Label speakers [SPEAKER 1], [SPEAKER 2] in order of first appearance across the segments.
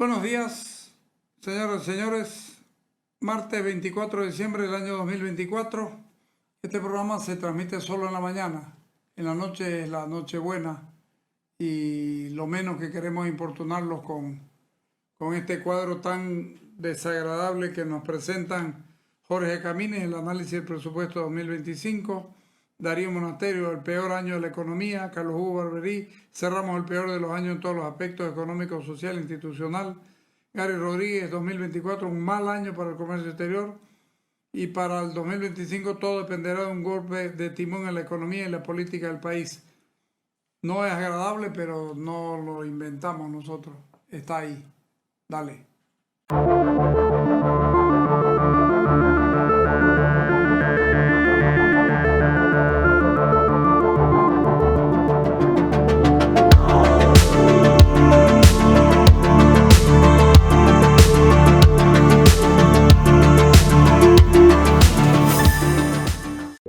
[SPEAKER 1] Buenos días, señoras y señores. Martes 24 de diciembre del año 2024. Este programa se transmite solo en la mañana. En la noche es la Nochebuena y lo menos que queremos importunarlos con este cuadro tan desagradable que nos presentan Jorge Camines, el análisis del presupuesto 2025, Darío Monasterio, el peor año de la economía, Carlos Hugo Barberí, cerramos el peor de los años en todos los aspectos económico, social e institucional, Gary Rodríguez, 2024, un mal año para el comercio exterior, y para el 2025 todo dependerá de un golpe de timón en la economía y la política del país. No es agradable, pero no lo inventamos nosotros, está ahí. Dale.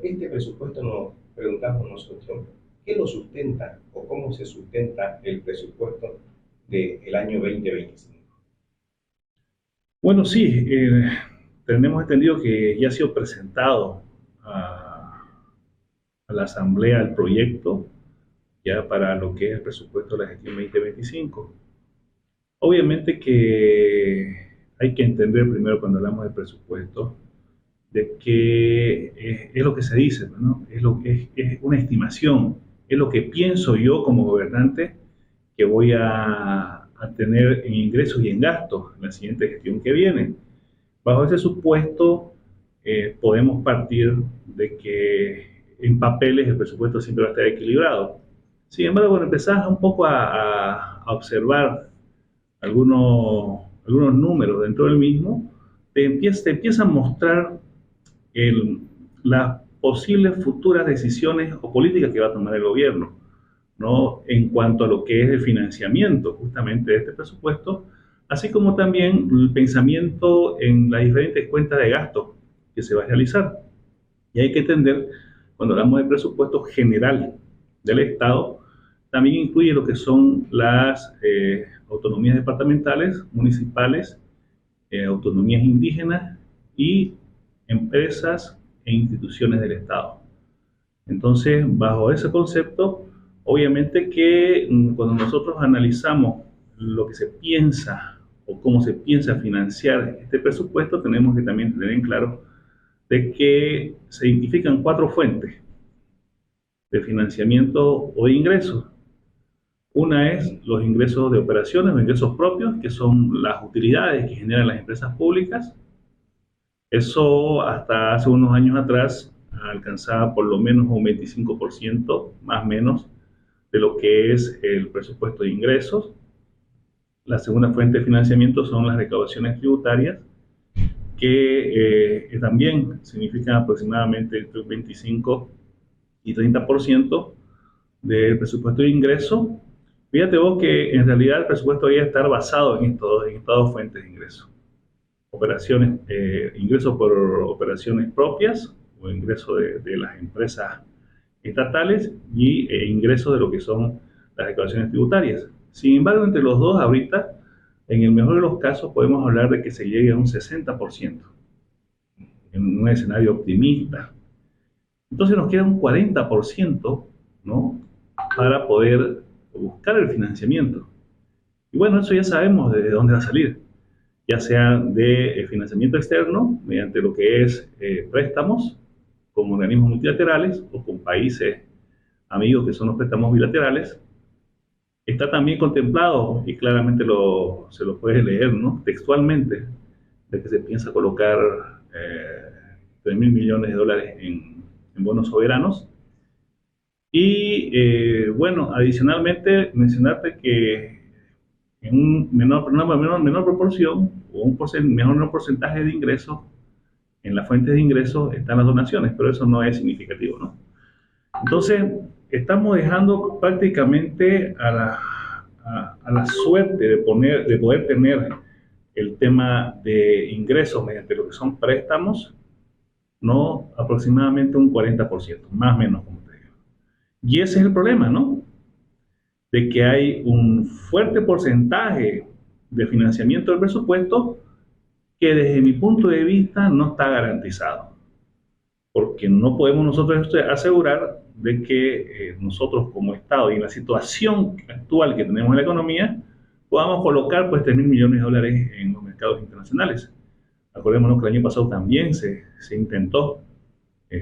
[SPEAKER 2] Este presupuesto nos preguntamos nosotros, ¿qué lo sustenta o cómo se sustenta el presupuesto del año 2025?
[SPEAKER 3] Bueno, sí, tenemos entendido que ya ha sido presentado a la Asamblea el proyecto ya para lo que es el presupuesto de la gestión 2025. Obviamente que hay que entender primero cuando hablamos de presupuesto de que es lo que se dice, ¿no? Es una estimación, es lo que pienso yo como gobernante que voy a tener en ingresos y en gastos en la siguiente gestión que viene. Bajo ese supuesto, podemos partir de que en papeles el presupuesto siempre va a estar equilibrado. Sin embargo, cuando empezás un poco a observar algunos números dentro del mismo, te empieza a mostrar las posibles futuras decisiones o políticas que va a tomar el gobierno, ¿no? En cuanto a lo que es el financiamiento justamente de este presupuesto, así como también el pensamiento en las diferentes cuentas de gasto que se va a realizar. Y hay que entender, cuando hablamos de presupuesto general del Estado, también incluye lo que son las autonomías departamentales, municipales, autonomías indígenas y empresas e instituciones del Estado. Entonces, bajo ese concepto, obviamente que cuando nosotros analizamos lo que se piensa o cómo se piensa financiar este presupuesto, tenemos que también tener en claro de que se identifican 4 fuentes de financiamiento o de ingresos. Una es los ingresos de operaciones o ingresos propios, que son las utilidades que generan las empresas públicas. Eso hasta hace unos años atrás alcanzaba por lo menos un 25%, más o menos, de lo que es el presupuesto de ingresos. La segunda fuente de financiamiento son las recaudaciones tributarias, que también significan aproximadamente entre un 25 y 30% del presupuesto de ingresos. Fíjate vos que en realidad el presupuesto debe estar basado en estas dos fuentes de ingresos. Operaciones, ingresos por operaciones propias o ingresos de las empresas estatales y ingresos de lo que son las recaudaciones tributarias. Sin embargo, entre los dos ahorita, en el mejor de los casos, podemos hablar de que se llegue a un 60% en un escenario optimista. Entonces nos queda un 40%, ¿no?, para poder buscar el financiamiento. Y bueno, eso ya sabemos de dónde va a salir, ya sea de financiamiento externo, mediante lo que es préstamos con organismos multilaterales o con países amigos que son los préstamos bilaterales. Está también contemplado, y claramente se lo puedes leer, ¿no?, textualmente, de que se piensa colocar 3.000 millones de dólares en bonos soberanos. Y bueno, adicionalmente mencionarte que en una menor proporción o un menor porcentaje de ingresos, en las fuentes de ingresos están las donaciones, pero eso no es significativo, ¿no? Entonces, estamos dejando prácticamente a la suerte de poder tener el tema de ingresos mediante lo que son préstamos, ¿no?, aproximadamente un 40%, más o menos, como te digo. Y ese es el problema, ¿no?, de que hay un fuerte porcentaje de financiamiento del presupuesto que desde mi punto de vista no está garantizado, porque no podemos nosotros asegurar de que nosotros como Estado y en la situación actual que tenemos en la economía podamos colocar pues 3.000 millones de dólares en los mercados internacionales. Acordémonos que el año pasado también se intentó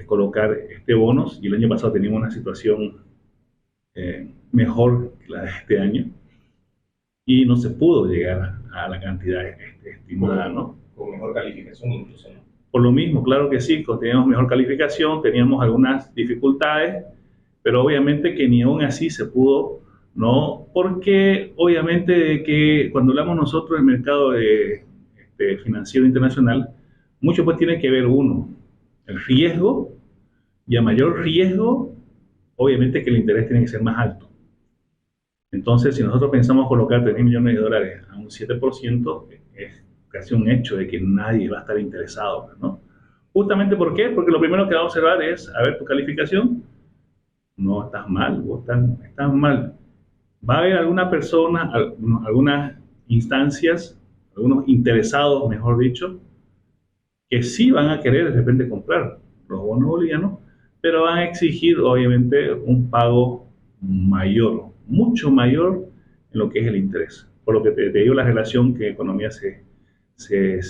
[SPEAKER 3] colocar este bonos y el año pasado teníamos una situación mejor que la de este año y no se pudo llegar a la cantidad estimada, ¿no?
[SPEAKER 2] Con mejor calificación incluso, ¿no?
[SPEAKER 3] Por lo mismo, claro que sí, teníamos mejor calificación, teníamos algunas dificultades, pero obviamente que ni aún así se pudo, ¿no? Porque obviamente que cuando hablamos nosotros del mercado financiero internacional, mucho pues tiene que ver uno, el riesgo, y a mayor riesgo, obviamente que el interés tiene que ser más alto. Entonces, si nosotros pensamos colocar 3.000 millones de dólares a un 7%, es casi un hecho de que nadie va a estar interesado, ¿no? Justamente, ¿por qué? Porque lo primero que va a observar es, a ver, tu calificación, no, estás mal, vos estás mal. Va a haber alguna persona, algunas instancias, algunos interesados, mejor dicho, que sí van a querer de repente comprar los bonos bolivianos, pero van a exigir obviamente un pago mayor, mucho mayor en lo que es el interés. Por lo que te digo la relación que en economía se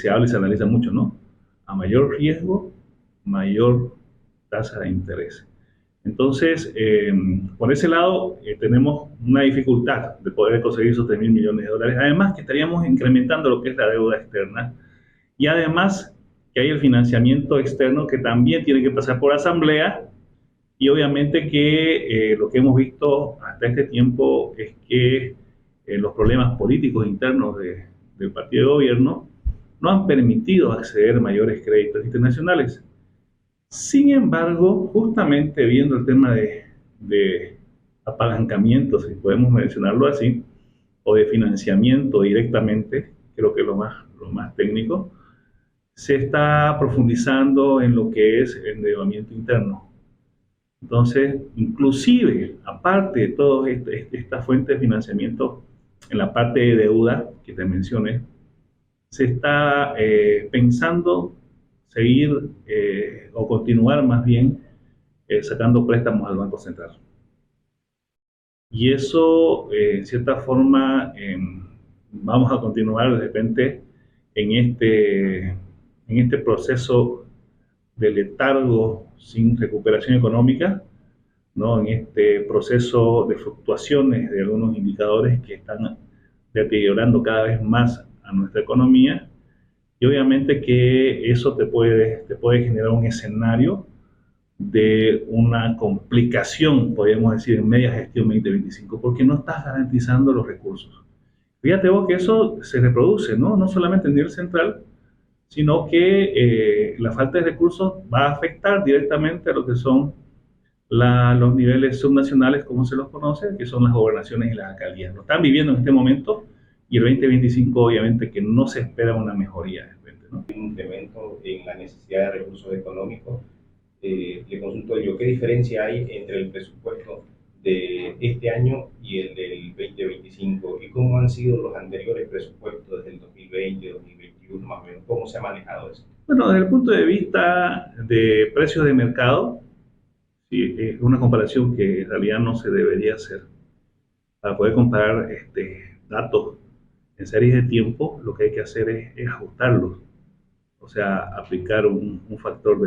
[SPEAKER 3] habla y se analiza mucho, ¿no? A mayor riesgo, mayor tasa de interés. Entonces, por ese lado, tenemos una dificultad de poder conseguir esos 3.000 millones de dólares. Además, que estaríamos incrementando lo que es la deuda externa y además que hay el financiamiento externo que también tiene que pasar por asamblea y obviamente que lo que hemos visto hasta este tiempo es que los problemas políticos internos del partido de gobierno no han permitido acceder a mayores créditos internacionales. Sin embargo, justamente viendo el tema de apalancamiento, si podemos mencionarlo así, o de financiamiento directamente, creo que es lo más técnico, se está profundizando en lo que es el endeudamiento interno. Entonces, inclusive, aparte de todas estas fuentes de financiamiento, en la parte de deuda que te mencioné, se está pensando seguir o continuar más bien sacando préstamos al Banco Central. Y eso, en cierta forma, vamos a continuar de repente en este proceso de letargo sin recuperación económica, ¿no? En este proceso de fluctuaciones de algunos indicadores que están deteriorando cada vez más a nuestra economía. Y obviamente que eso te puede generar un escenario de una complicación, podríamos decir, en media gestión 2025, porque no estás garantizando los recursos. Fíjate vos que eso se reproduce, ¿no? No solamente en nivel central, sino que la falta de recursos va a afectar directamente a lo que son los niveles subnacionales, como se los conoce, que son las gobernaciones y las alcaldías. Lo están viviendo en este momento y el 2025 obviamente que no se espera una mejoría de repente, ¿no?
[SPEAKER 2] Un incremento en la necesidad de recursos económicos. Le consulto yo, ¿qué diferencia hay entre el presupuesto de este año y el del 2025? ¿Y cómo han sido los anteriores presupuestos desde el 2020, 2021 más o menos? ¿Cómo se ha manejado eso?
[SPEAKER 3] Bueno, desde el punto de vista de precios de mercado, sí, es una comparación que en realidad no se debería hacer. Para poder comparar datos en series de tiempo, lo que hay que hacer es ajustarlos. O sea, aplicar un factor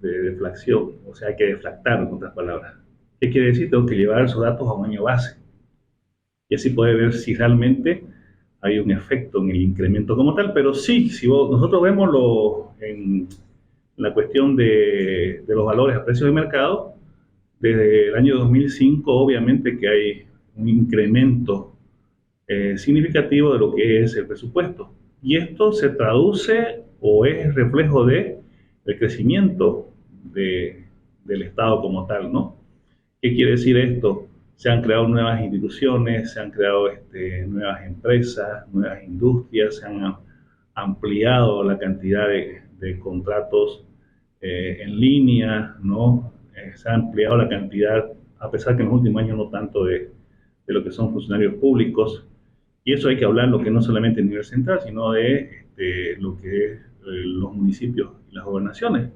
[SPEAKER 3] de deflación, o sea, hay que deflactar, en otras palabras. ¿Qué quiere decir? Tengo que llevar esos datos a un año base. Y así puede ver si realmente hay un efecto en el incremento como tal, pero sí, si nosotros vemos en la cuestión de los valores a precios de mercado, desde el año 2005 obviamente que hay un incremento significativo de lo que es el presupuesto. Y esto se traduce o es reflejo del crecimiento del Estado como tal, ¿no? ¿Qué quiere decir esto? Se han creado nuevas instituciones, se han creado nuevas empresas, nuevas industrias, se han ampliado la cantidad de contratos en línea, ¿no? Se ha ampliado la cantidad, a pesar que en los últimos años no tanto de lo que son funcionarios públicos. Y eso hay que hablarlo que no solamente a nivel central, sino de lo que es los municipios y las gobernaciones.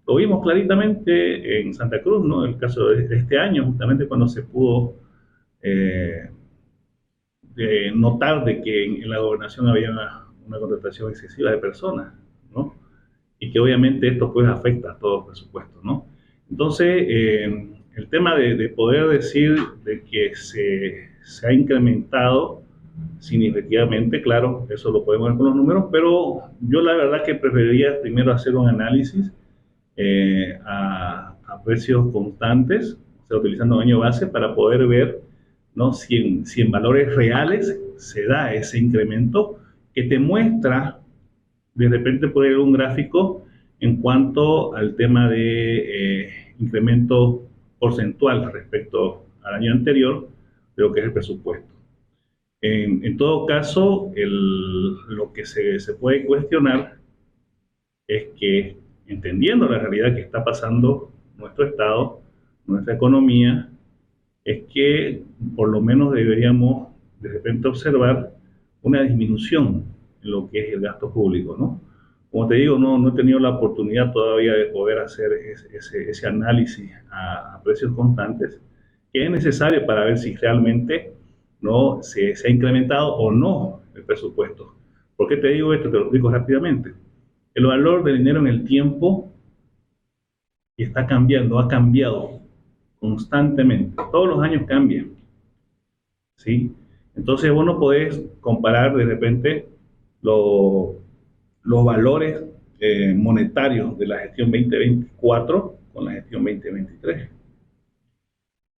[SPEAKER 3] Lo vimos claritamente en Santa Cruz, ¿no? El caso de este año, justamente cuando se pudo eh, notar de que en la gobernación había una contratación excesiva de personas, ¿no? Y que obviamente esto pues afecta a todos los presupuestos, ¿no? Entonces, el tema de poder decir de que se ha incrementado significativamente, claro, eso lo podemos ver con los números, pero yo la verdad que preferiría primero hacer un análisis a precios constantes, o sea, utilizando un año base para poder ver, ¿no? Si en valores reales se da ese incremento que te muestra, de repente puede haber un gráfico en cuanto al tema de incremento porcentual respecto al año anterior de lo que es el presupuesto. En todo caso, lo que se puede cuestionar es que, entendiendo la realidad que está pasando nuestro Estado, nuestra economía, es que por lo menos deberíamos de repente observar una disminución en lo que es el gasto público, ¿no? Como te digo, no he tenido la oportunidad todavía de poder hacer ese análisis a precios constantes, que es necesario para ver si realmente no se ha incrementado o no el presupuesto. ¿Por qué te digo esto? Te lo explico rápidamente. El valor del dinero en el tiempo está cambiando, ha cambiado constantemente. Todos los años cambian, ¿sí? Entonces vos no podés comparar de repente lo, los valores monetarios de la gestión 2024 con la gestión 2023.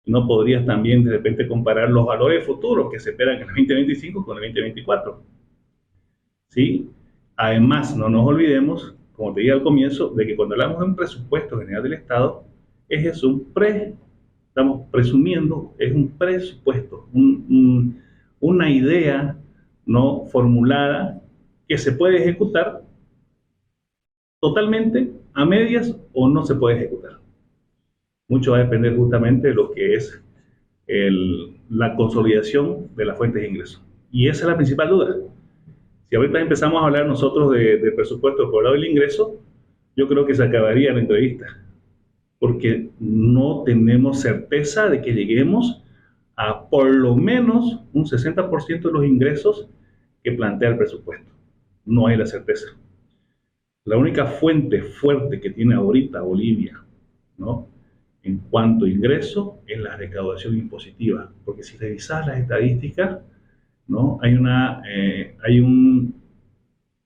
[SPEAKER 3] No podrías también de repente comparar los valores futuros que se esperan en el 2025 con el 2024. ¿Sí? Además, no nos olvidemos, como te dije al comienzo, de que cuando hablamos de un presupuesto general del Estado, es eso, estamos presumiendo, es un presupuesto, una idea no formulada que se puede ejecutar totalmente, a medias o no se puede ejecutar. Mucho va a depender justamente de lo que es la consolidación de las fuentes de ingresos. Y esa es la principal duda. Si ahorita empezamos a hablar nosotros de presupuesto por lado del ingreso, yo creo que se acabaría la entrevista, porque no tenemos certeza de que lleguemos a por lo menos un 60% de los ingresos que plantea el presupuesto. No hay la certeza. La única fuente fuerte que tiene ahorita Bolivia, ¿no?, en cuanto a ingreso, es la recaudación impositiva, porque si revisas las estadísticas, ¿no?, hay un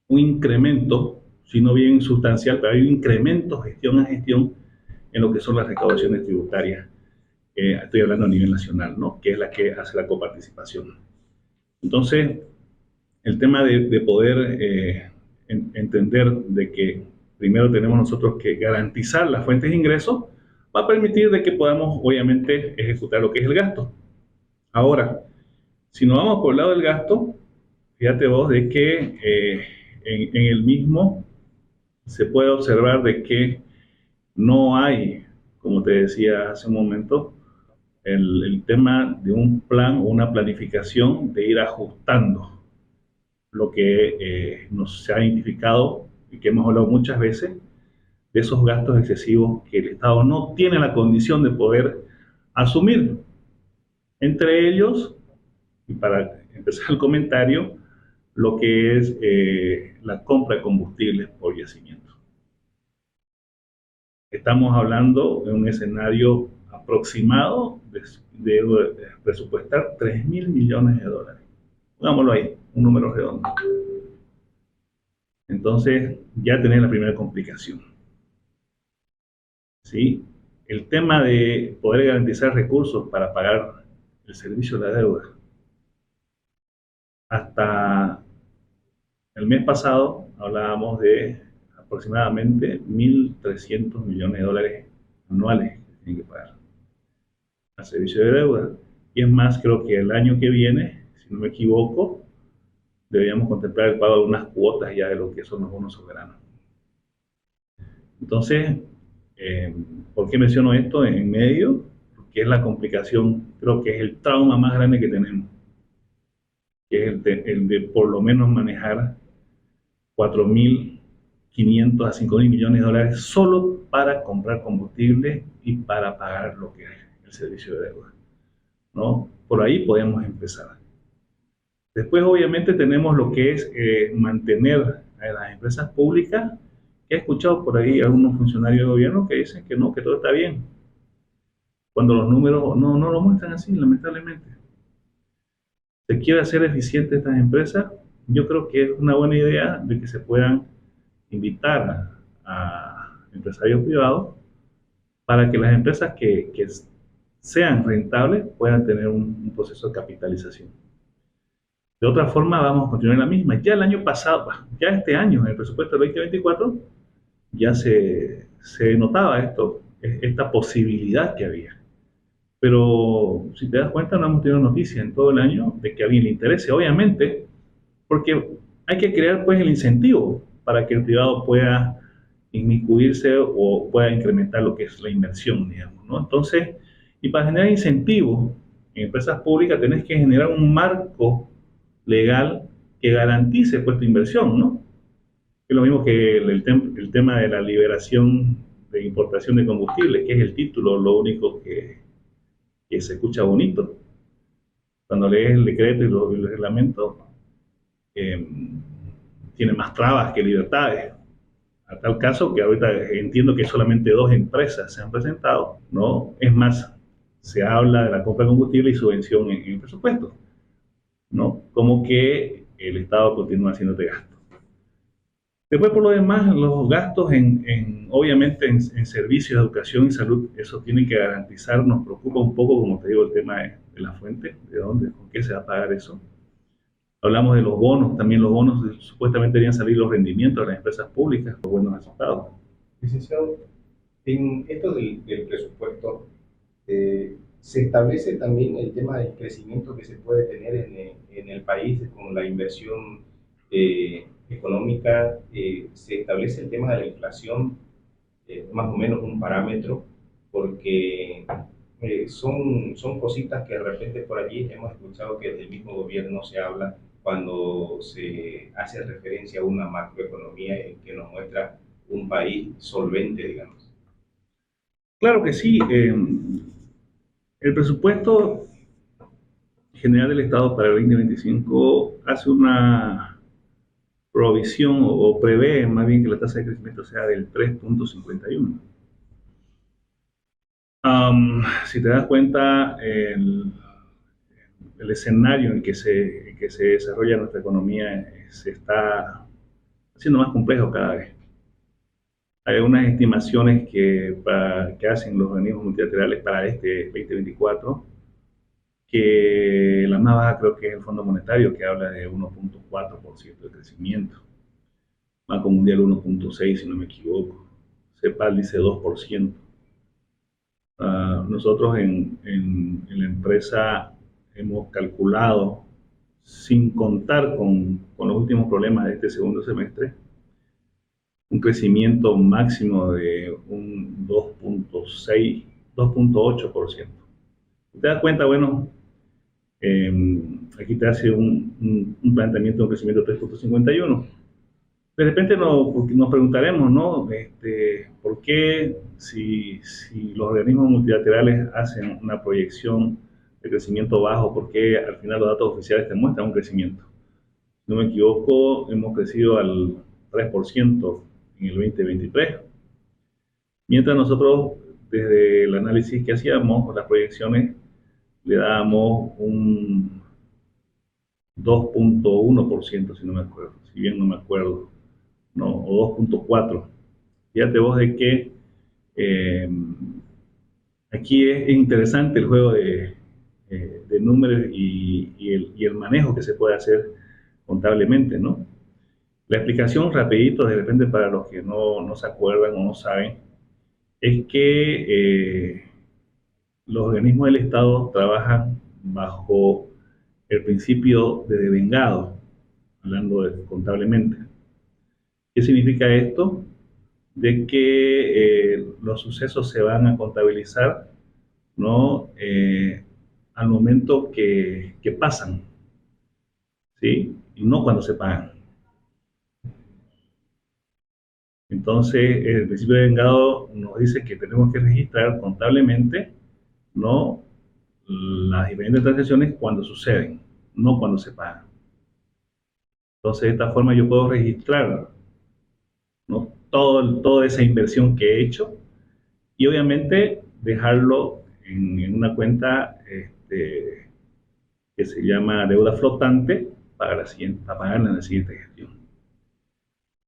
[SPEAKER 3] incremento, si no bien sustancial, pero hay un incremento gestión a gestión en lo que son las recaudaciones tributarias. Estoy hablando a nivel nacional, ¿no?, que es la que hace la coparticipación. Entonces, el tema de poder entender de que primero tenemos nosotros que garantizar las fuentes de ingresos va a permitir de que podamos, obviamente, ejecutar lo que es el gasto. Ahora, si nos vamos por el lado del gasto, fíjate vos de que en el mismo se puede observar de que no hay, como te decía hace un momento, el tema de un plan o una planificación de ir ajustando lo que nos se ha identificado y que hemos hablado muchas veces de esos gastos excesivos que el Estado no tiene la condición de poder asumir. Entre ellos, y para empezar el comentario, lo que es la compra de combustibles por yacimiento. Estamos hablando de un escenario aproximado de presupuestar 3.000 millones de dólares. Pongámoslo ahí, un número redondo. Entonces, ya tenés la primera complicación. ¿Sí? El tema de poder garantizar recursos para pagar el servicio de la deuda. Hasta el mes pasado hablábamos de aproximadamente 1.300 millones de dólares anuales que tienen que pagar al servicio de deuda. Y es más, creo que el año que viene, si no me equivoco, deberíamos contemplar el pago de unas cuotas ya de lo que son los bonos soberanos. Entonces, ¿por qué menciono esto en medio? Porque es la complicación, creo que es el trauma más grande que tenemos. que es el de por lo menos manejar 4.500 a 5.000 millones de dólares solo para comprar combustible y para pagar lo que es el servicio de deuda, ¿no? Por ahí podemos empezar. Después, obviamente, tenemos lo que es mantener a las empresas públicas, que he escuchado por ahí algunos funcionarios de gobierno que dicen que no, que todo está bien, cuando los números no lo muestran así, lamentablemente. Se quiere hacer eficiente estas empresas, yo creo que es una buena idea de que se puedan invitar a empresarios privados para que las empresas que sean rentables puedan tener un proceso de capitalización. De otra forma, vamos a continuar la misma. Ya el año pasado, ya este año, en el presupuesto del 2024, ya se notaba esta posibilidad que había. Pero si te das cuenta, no hemos tenido noticia en todo el año de que había el interés, obviamente, porque hay que crear pues el incentivo para que el privado pueda inmiscuirse o pueda incrementar lo que es la inversión, digamos, ¿no? Entonces, y para generar incentivos en empresas públicas tenés que generar un marco legal que garantice pues tu inversión, ¿no? Es lo mismo que el tema de la liberación de importación de combustibles, que es el título, lo único que se escucha bonito. Cuando lees el decreto y el reglamento, tiene más trabas que libertades. A tal caso que ahorita entiendo que solamente 2 empresas se han presentado, ¿no? Es más, se habla de la compra de combustible y subvención en el presupuesto, ¿no? Como que el Estado continúa haciendo este gasto. Después, por lo demás, los gastos obviamente en servicios, educación y salud, eso tiene que garantizar, nos preocupa un poco, como te digo, el tema de la fuente, de dónde, con qué se va a pagar eso. Hablamos de los bonos, también los bonos supuestamente deberían salir los rendimientos de las empresas públicas, los buenos resultados.
[SPEAKER 2] Licenciado, en esto del presupuesto, se establece también el tema del crecimiento que se puede tener en el país con la inversión económica, se establece el tema de la inflación, más o menos un parámetro, porque son cositas que de repente por allí hemos escuchado que desde el mismo gobierno se habla cuando se hace referencia a una macroeconomía que nos muestra un país solvente, digamos.
[SPEAKER 3] Claro que sí. El presupuesto general del Estado para el 2025 hace una provisión o prevé más bien que la tasa de crecimiento sea del 3.51. Si te das cuenta, el escenario en que se desarrolla nuestra economía se está haciendo más complejo cada vez. Hay unas estimaciones que hacen los organismos multilaterales para este 2024, que la más baja creo que es el Fondo Monetario, que habla de 1.4% de crecimiento. Banco Mundial 1.6%, si no me equivoco. CEPAL dice 2%. Nosotros en la empresa hemos calculado, sin contar con los últimos problemas de este segundo semestre, un crecimiento máximo de un 2.6, 2.8%. ¿Te das cuenta? Bueno, aquí te hace un planteamiento de un crecimiento de 3.51. De repente nos preguntaremos, ¿no? ¿Por qué si los organismos multilaterales hacen una proyección de crecimiento bajo, por qué al final los datos oficiales te muestran un crecimiento? Si no me equivoco, hemos crecido al 3% en el 2023. Mientras nosotros, desde el análisis que hacíamos, las proyecciones, le dábamos un 2.1%, si no me acuerdo, si bien no me acuerdo, ¿no? O 2.4%. Fíjate vos de que aquí es interesante el juego de números y el manejo que se puede hacer contablemente, ¿no? La explicación, rapidito, de repente para los que no se acuerdan o no saben, es que los organismos del Estado trabajan bajo el principio de devengado, hablando contablemente. ¿Qué significa esto? De que los sucesos se van a contabilizar, ¿no? Al momento que pasan. ¿sí? Y no cuando se pagan. Entonces, el principio de vengado nos dice que tenemos que registrar contablemente, ¿no?, las diferentes transacciones cuando suceden, no cuando se pagan. Entonces, de esta forma yo puedo registrar, ¿no?, toda esa inversión que he hecho y obviamente dejarlo en una cuenta que se llama deuda flotante para pagarla en la siguiente gestión.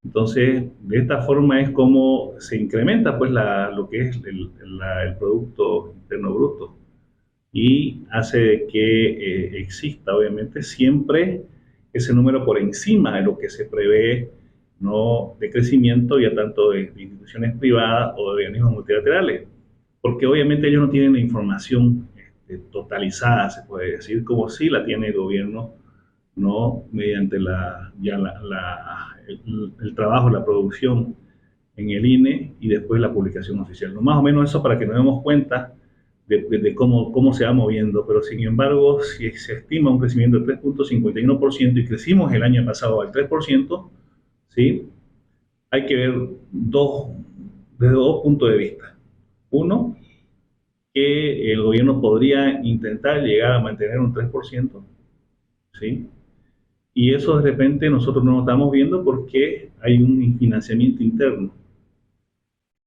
[SPEAKER 3] Entonces, de esta forma es como se incrementa pues lo que es el Producto Interno Bruto y hace que exista obviamente siempre ese número por encima de lo que se prevé, ¿no?, de crecimiento, ya tanto de instituciones privadas o de organismos multilaterales, porque obviamente ellos no tienen la información totalizada, se puede decir, como si la tiene el gobierno, ¿no?, mediante el trabajo, la producción en el INE y después la publicación oficial. ¿No? Más o menos eso para que nos demos cuenta de cómo se va moviendo, pero sin embargo, si se estima un crecimiento del 3.51% y crecimos el año pasado al 3%, ¿sí?, hay que ver desde dos puntos de vista. Uno, que el gobierno podría intentar llegar a mantener un 3%, ¿sí? Y eso de repente nosotros no lo estamos viendo porque hay un financiamiento interno,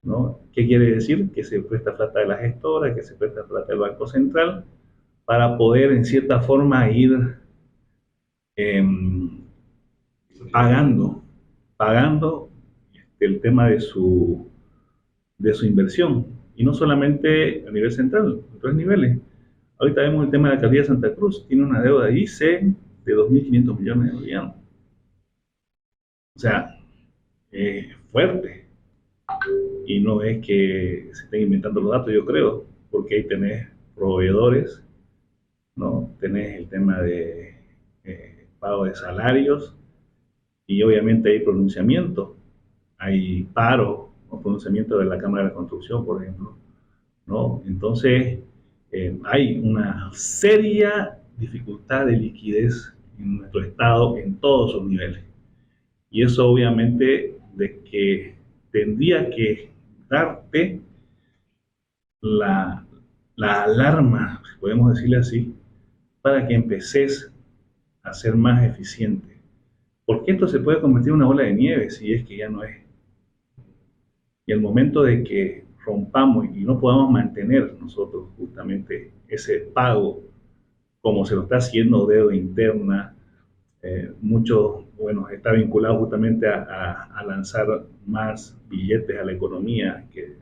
[SPEAKER 3] ¿no? ¿Qué quiere decir? Que se presta plata de la gestora, que se presta plata del Banco Central para poder en cierta forma ir eh, pagando el tema de su inversión. Y no solamente a nivel central, en otros niveles. Ahorita vemos el tema de la alcaldía de Santa Cruz, tiene una deuda ICE de 2.500 millones de bolivianos. O sea, fuerte. Y no es que se estén inventando los datos, yo creo, porque ahí tenés proveedores, ¿no? Tenés el tema de pago de salarios y obviamente hay pronunciamiento, hay paro o pronunciamiento de la Cámara de la Construcción, por ejemplo, ¿no? Entonces, hay una seria dificultad de liquidez en nuestro Estado en todos sus niveles. Y eso obviamente de que tendría que darte la, la alarma, si podemos decirle así, para que empeces a ser más eficiente. Porque esto se puede convertir en una bola de nieve si es que ya no es. Y el momento de que rompamos y no podamos mantener nosotros justamente ese pago como se lo está haciendo deuda interna, mucho, bueno, está vinculado justamente a lanzar más billetes a la economía que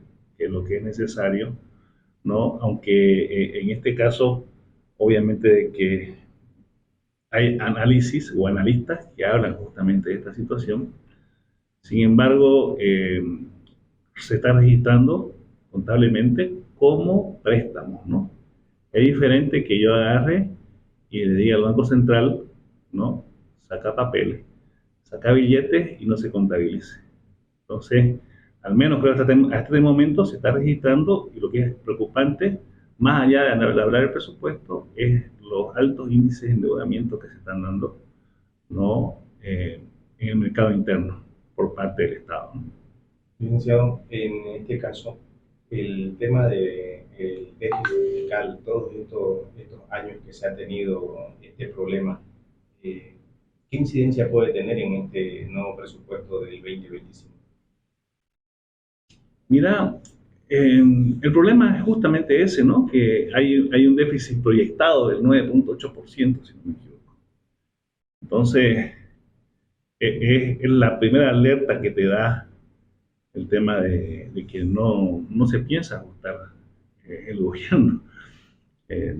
[SPEAKER 3] lo que es necesario, ¿no? Aunque en este caso, obviamente de que hay análisis o analistas que hablan justamente de esta situación. Sin embargo, se está registrando contablemente como préstamos, ¿no? Es diferente que yo agarre y le diga al Banco Central, ¿no?, saca papeles, saca billetes y no se contabilice. Entonces, al menos creo que hasta este momento se está registrando, y lo que es preocupante, más allá de hablar del presupuesto, es los altos índices de endeudamiento que se están dando, ¿no?, en el mercado interno por parte del Estado, ¿no?
[SPEAKER 2] Licenciado, en este caso, el tema del déficit fiscal, todos estos años que se ha tenido este problema, ¿qué incidencia puede tener en este nuevo presupuesto del 2025?
[SPEAKER 3] Mira, el problema es justamente ese, ¿no? Que hay un déficit proyectado del 9.8%, si no me equivoco. Entonces, es la primera alerta que te da el tema de que no se piensa ajustar el gobierno. Eh,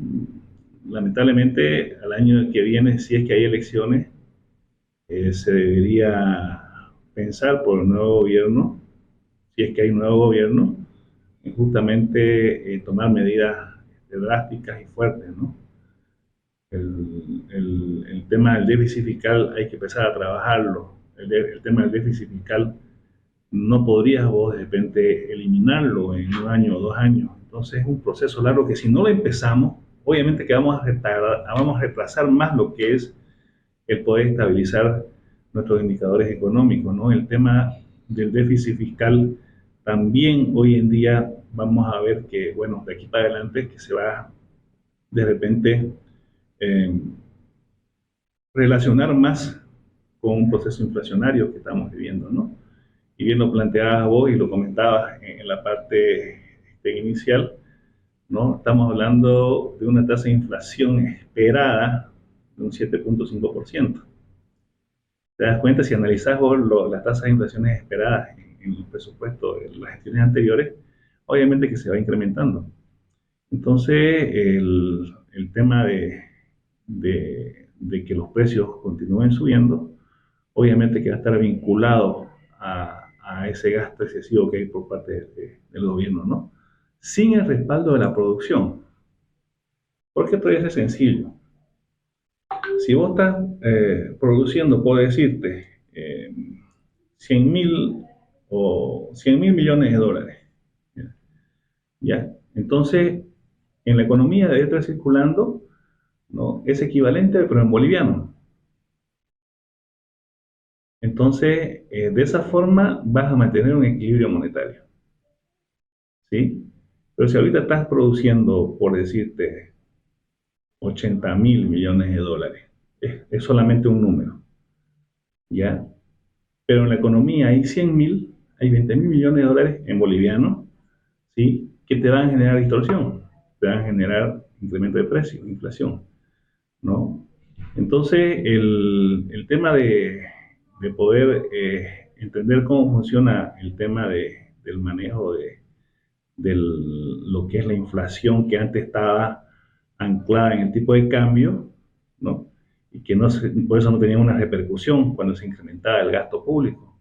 [SPEAKER 3] Lamentablemente, al año que viene, si es que hay elecciones, se debería pensar por el nuevo gobierno, si es que hay un nuevo gobierno, en justamente tomar medidas drásticas y fuertes, ¿no? El tema del déficit fiscal hay que empezar a trabajarlo. El tema del déficit fiscal no podrías vos de repente eliminarlo en un año o 2 años. Entonces es un proceso largo que si no lo empezamos, obviamente que vamos a retrasar más lo que es el poder estabilizar nuestros indicadores económicos, ¿no? El tema del déficit fiscal también hoy en día vamos a ver que, bueno, de aquí para adelante que se va de repente eh, relacionar más con un proceso inflacionario que estamos viviendo, ¿no? Y bien lo planteabas vos y lo comentabas en la parte inicial, ¿no? Estamos hablando de una tasa de inflación esperada de un 7.5%. Te das cuenta, si analizas vos las tasas de inflación esperadas en el presupuesto de las gestiones anteriores, obviamente que se va incrementando. Entonces, el tema de que los precios continúen subiendo, obviamente que va a estar vinculado a ese gasto excesivo que hay por parte del gobierno, ¿no? Sin el respaldo de la producción. Porque esto es sencillo. Si vos estás produciendo, por decirte, 100.000 o 100.000 millones de dólares, ¿ya? Entonces, en la economía debe estar circulando, ¿no? Es equivalente, pero en boliviano. Entonces, de esa forma vas a mantener un equilibrio monetario, ¿sí? Pero si ahorita estás produciendo, por decirte, 80.000 millones de dólares, es solamente un número, ¿ya? Pero en la economía hay 100.000, hay 20.000 millones de dólares en boliviano, ¿sí? Que te van a generar distorsión, te van a generar incremento de precio, inflación, ¿no? Entonces, el tema de poder entender cómo funciona el tema del manejo de lo que es la inflación que antes estaba anclada en el tipo de cambio, ¿no? Y que no por eso no tenía una repercusión cuando se incrementaba el gasto público.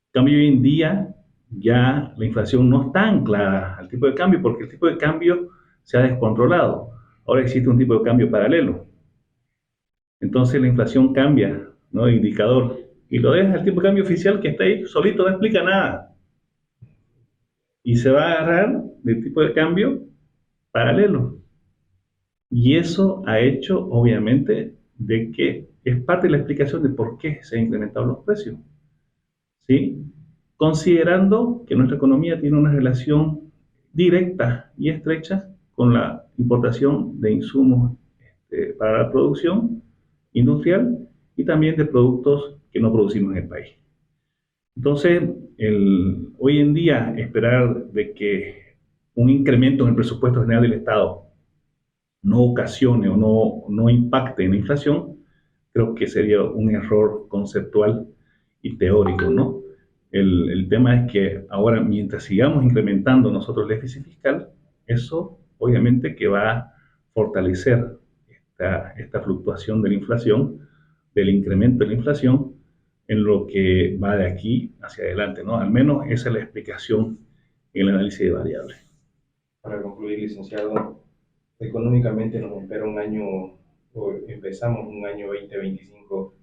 [SPEAKER 3] En cambio, hoy en día ya la inflación no está anclada al tipo de cambio porque el tipo de cambio se ha descontrolado. Ahora existe un tipo de cambio paralelo. Entonces la inflación cambia, ¿no? El indicador. Y lo deja el tipo de cambio oficial que está ahí solito, no explica nada. Y se va a agarrar del tipo de cambio paralelo. Y eso ha hecho, obviamente, de que es parte de la explicación de por qué se han incrementado los precios. ¿Sí? Considerando que nuestra economía tiene una relación directa y estrecha con la importación de insumos para la producción industrial y también de productos que no producimos en el país. Entonces, hoy en día esperar de que un incremento en el presupuesto general del Estado no ocasione o no impacte en la inflación, creo que sería un error conceptual y teórico, ¿no? El tema es que ahora, mientras sigamos incrementando nosotros el déficit fiscal, eso obviamente que va a fortalecer esta fluctuación de la inflación, del incremento de la inflación, en lo que va de aquí hacia adelante, ¿no? Al menos esa es la explicación en el análisis de variables.
[SPEAKER 2] Para concluir, licenciado, económicamente nos espera un año, o empezamos un año 2025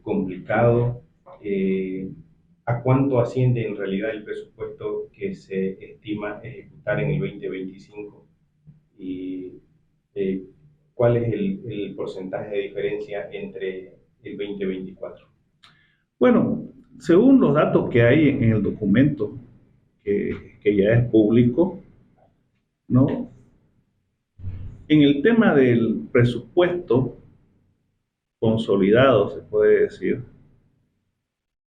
[SPEAKER 2] complicado. ¿A cuánto asciende en realidad el presupuesto que se estima ejecutar en el 2025? Y ¿cuál es el porcentaje de diferencia entre el 2024?
[SPEAKER 3] Bueno, según los datos que hay en el documento, que ya es público, ¿no? En el tema del presupuesto consolidado, se puede decir,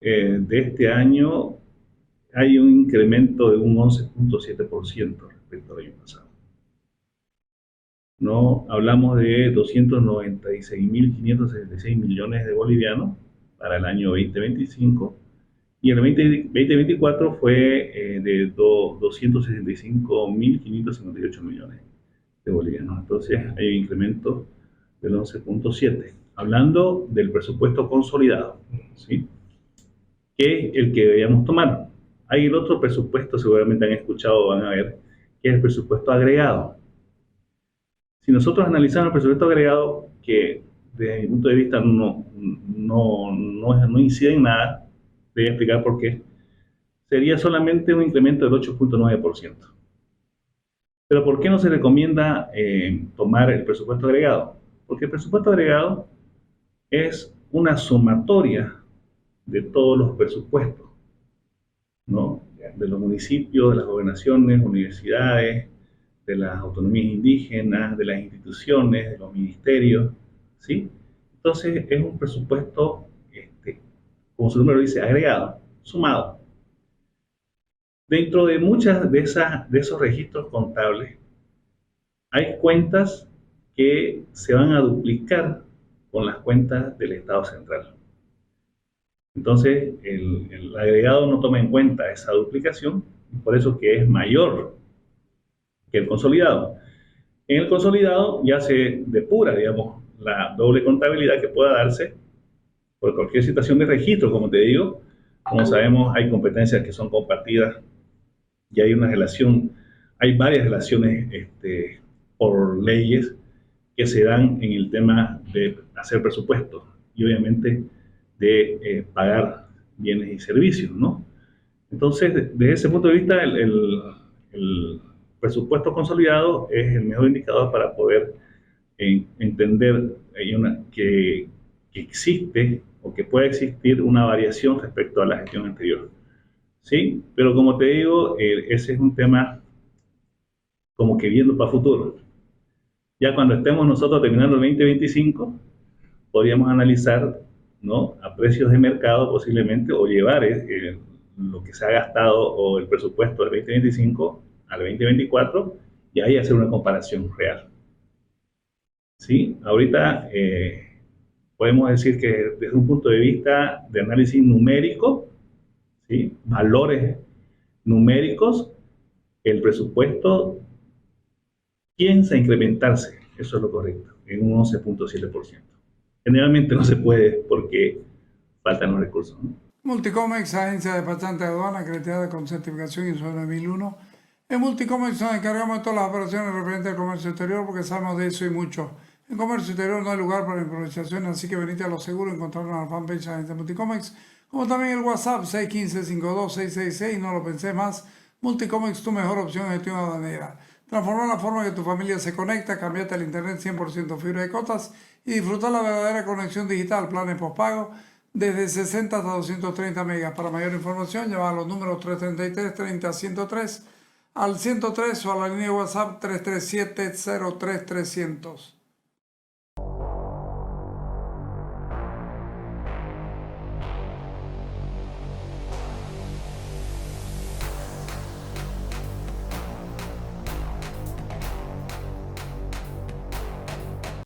[SPEAKER 3] de este año hay un incremento de un 11.7% respecto al año pasado. ¿No? Hablamos de 296.566 millones de bolivianos para el año 2025 y el 2024 fue de 265.558 millones de bolivianos. Entonces hay un incremento del 11.7%. Hablando del presupuesto consolidado, ¿sí? Que es el que deberíamos tomar. Hay el otro presupuesto, seguramente han escuchado, van a ver, que es el presupuesto agregado. Si nosotros analizamos el presupuesto agregado, que desde mi punto de vista no incide en nada, voy a explicar por qué, sería solamente un incremento del 8.9%. Pero ¿por qué no se recomienda tomar el presupuesto agregado? Porque el presupuesto agregado es una sumatoria de todos los presupuestos, ¿no? De los municipios, de las gobernaciones, universidades, de las autonomías indígenas, de las instituciones, de los ministerios, ¿sí? Entonces es un presupuesto, como su nombre lo dice, agregado, sumado. Dentro de muchas de esos registros contables hay cuentas que se van a duplicar con las cuentas del Estado central. Entonces, el agregado no toma en cuenta esa duplicación, por eso que es mayor que el consolidado. En el consolidado ya se depura, digamos, la doble contabilidad que pueda darse por cualquier situación de registro, como te digo. Como sabemos, hay competencias que son compartidas y hay una relación, hay varias relaciones por leyes que se dan en el tema de hacer presupuestos y obviamente de pagar bienes y servicios, ¿no? Entonces, desde ese punto de vista, el presupuesto consolidado es el mejor indicador para poder entender que existe o que puede existir una variación respecto a la gestión anterior. ¿Sí? Pero como te digo, ese es un tema como que viendo para futuro. Ya cuando estemos nosotros terminando el 2025, podríamos analizar, ¿no?, a precios de mercado posiblemente, o llevar lo que se ha gastado o el presupuesto del 2025 al 2024 y ahí hacer una comparación real. ¿Sí? Ahorita podemos decir que desde un punto de vista de análisis numérico, ¿sí?, valores numéricos, el presupuesto piensa incrementarse, eso es lo correcto, en un 11.7%. Generalmente no se puede porque faltan los recursos, ¿no?
[SPEAKER 1] Multicomex, agencia despachante de aduana acreditada con certificación ISO 9001. En Multicomex nos encargamos de todas las operaciones referentes al comercio exterior porque sabemos de eso y mucho. En comercio exterior no hay lugar para improvisaciones, así que venite a lo seguro y encontrarnos en la fanpage de Agencia Multicomex, como también el WhatsApp 615-52666, no lo pensé más. Multicomex, tu mejor opción de gestión aduanera. Transformar la forma en que tu familia se conecta, cambiate al internet 100% fibra de cotas y disfrutar la verdadera conexión digital, planes postpago desde 60 hasta 230 megas. Para mayor información, llama a los números 333-30-103 al 103 o a la línea de WhatsApp 337-03-300.